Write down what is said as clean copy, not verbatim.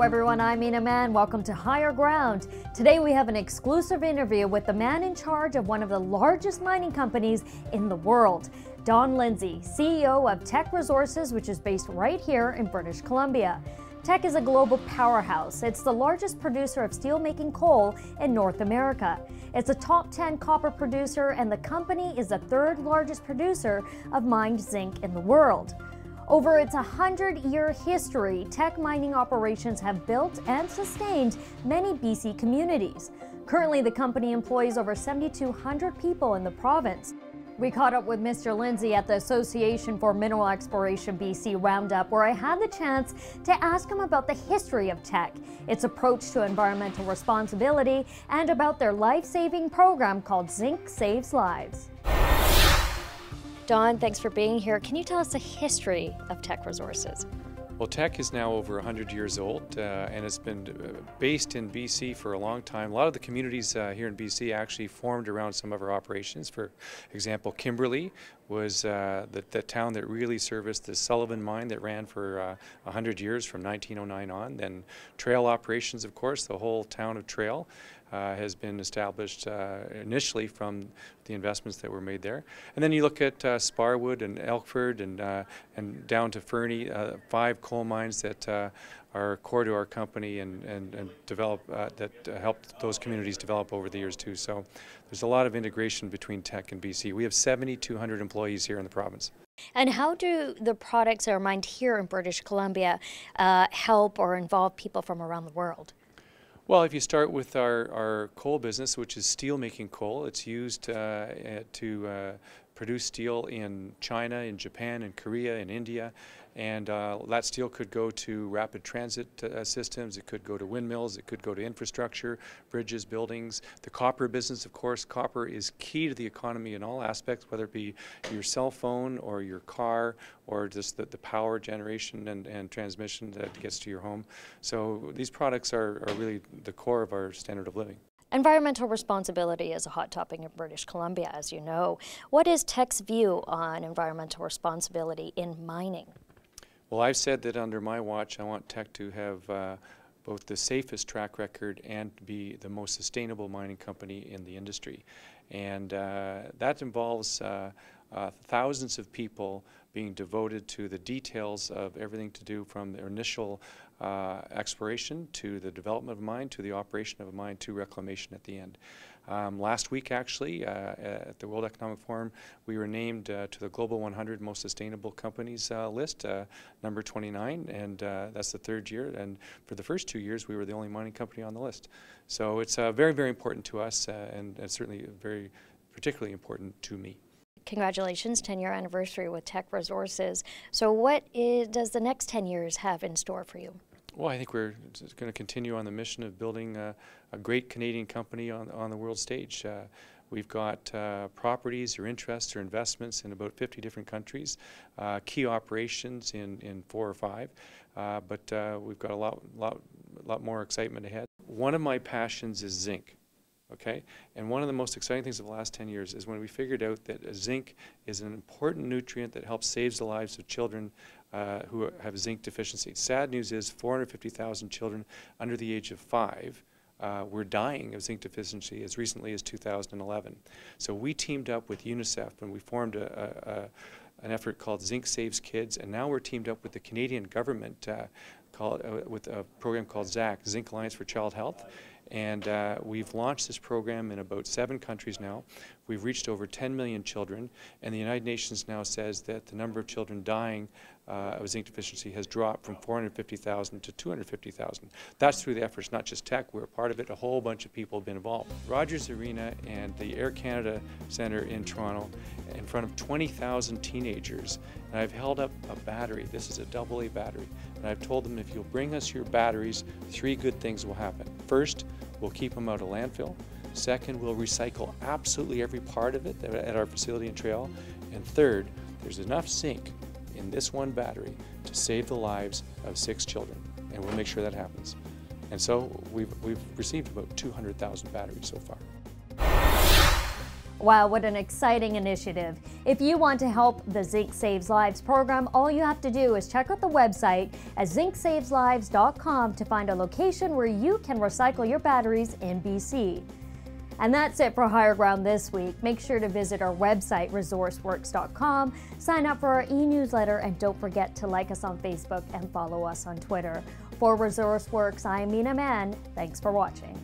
everyone, I'm Ina Man. Welcome to Higher Ground. Today we have an exclusive interview with the man in charge of one of the largest mining companies in the world, Don Lindsay, CEO of Teck Resources, which is based right here in British Columbia. Teck is a global powerhouse. It's the largest producer of steelmaking coal in North America. It's a top 10 copper producer, and the company is the third largest producer of mined zinc in the world. Over its 100-year history, Teck mining operations have built and sustained many BC communities. Currently, the company employs over 7,200 people in the province. We caught up with Mr. Lindsay at the Association for Mineral Exploration BC Roundup, where I had the chance to ask him about the history of Teck, its approach to environmental responsibility, and about their life-saving program called Zinc Saves Lives. Don, thanks for being here. Can you tell us the history of Teck Resources? Well, Teck is now over 100 years old and it's been based in BC for a long time. A lot of the communities here in BC actually formed around some of our operations. For example, Kimberley was the town that really serviced the Sullivan mine that ran for 100 years from 1909 on. Then Trail operations, of course, the whole town of Trail has been established initially from the investments that were made there. And then you look at Sparwood and Elkford and down to Fernie, 5 coal mines that are core to our company and develop that helped those communities develop over the years too. So there's a lot of integration between Teck and BC. We have 7,200 employees here in the province. And how do the products that are mined here in British Columbia help or involve people from around the world? Well, if you start with our coal business, which is steel-making coal, it's used to produce steel in China, in Japan, in Korea, in India, and that steel could go to rapid transit systems, it could go to windmills, it could go to infrastructure, bridges, buildings. The copper business, of course, copper is key to the economy in all aspects, whether it be your cell phone or your car or just the power generation and transmission that gets to your home. So these products are really the core of our standard of living. Environmental responsibility is a hot topic in British Columbia, as you know. What is Teck's view on environmental responsibility in mining? Well, I've said that under my watch, I want Teck to have both the safest track record and be the most sustainable mining company in the industry. And that involves thousands of people being devoted to the details of everything to do from the initial exploration to the development of a mine to the operation of a mine to reclamation at the end. Last week, actually, at the World Economic Forum, we were named to the Global 100 Most Sustainable Companies list, number 29, and that's the 3rd year. And for the first 2 years, we were the only mining company on the list. So it's very, very important to us, and certainly very particularly important to me. Congratulations, 10-year anniversary with Teck Resources. So what does the next 10 years have in store for you? Well, I think we're going to continue on the mission of building a great Canadian company on the world stage. We've got properties or interests or investments in about 50 different countries, key operations in 4 or 5, but we've got a lot more excitement ahead. One of my passions is zinc. Okay, and one of the most exciting things of the last 10 years is when we figured out that zinc is an important nutrient that helps save the lives of children who have zinc deficiency. Sad news is 450,000 children under the age of 5 were dying of zinc deficiency as recently as 2011. So we teamed up with UNICEF and we formed an effort called Zinc Saves Kids, and now we're teamed up with the Canadian government with a program called ZAC, Zinc Alliance for Child Health. And we've launched this program in about 7 countries now. We've reached over 10 million children, and the United Nations now says that the number of children dying of zinc deficiency has dropped from 450,000 to 250,000. That's through the efforts, not just Teck. We're a part of it. A whole bunch of people have been involved. Rogers Arena and the Air Canada Centre in Toronto in front of 20,000 teenagers. And I've held up a battery. This is a AA battery. And I've told them, if you'll bring us your batteries, 3 good things will happen. First, we'll keep them out of landfill. Second, we'll recycle absolutely every part of it at our facility in Trail. And third, there's enough zinc in this one battery to save the lives of 6 children. And we'll make sure that happens. And so we've received about 200,000 batteries so far. Wow, what an exciting initiative. If you want to help the Zinc Saves Lives program, all you have to do is check out the website at zincsaveslives.com to find a location where you can recycle your batteries in BC. And that's it for Higher Ground this week. Make sure to visit our website, resourceworks.com, sign up for our e-newsletter, and don't forget to like us on Facebook and follow us on Twitter. For ResourceWorks, I am Mina Mann. Thanks for watching.